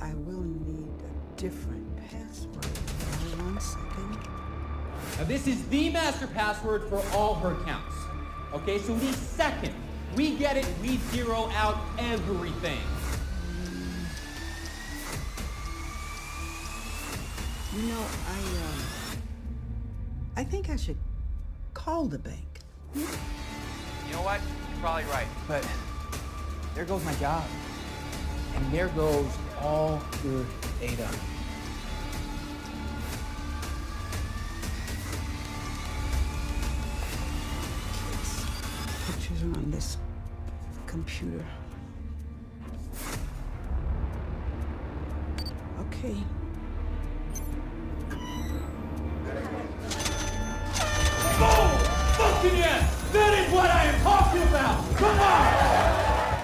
I will need a different password. Hold on 1 second. Now this is the master password for all her accounts. Okay, so the second we get it, we zero out everything. You know, I think I should call the bank. You know what? You're probably right. But there goes my job. And there goes all your data. Pictures are on this computer. Okay.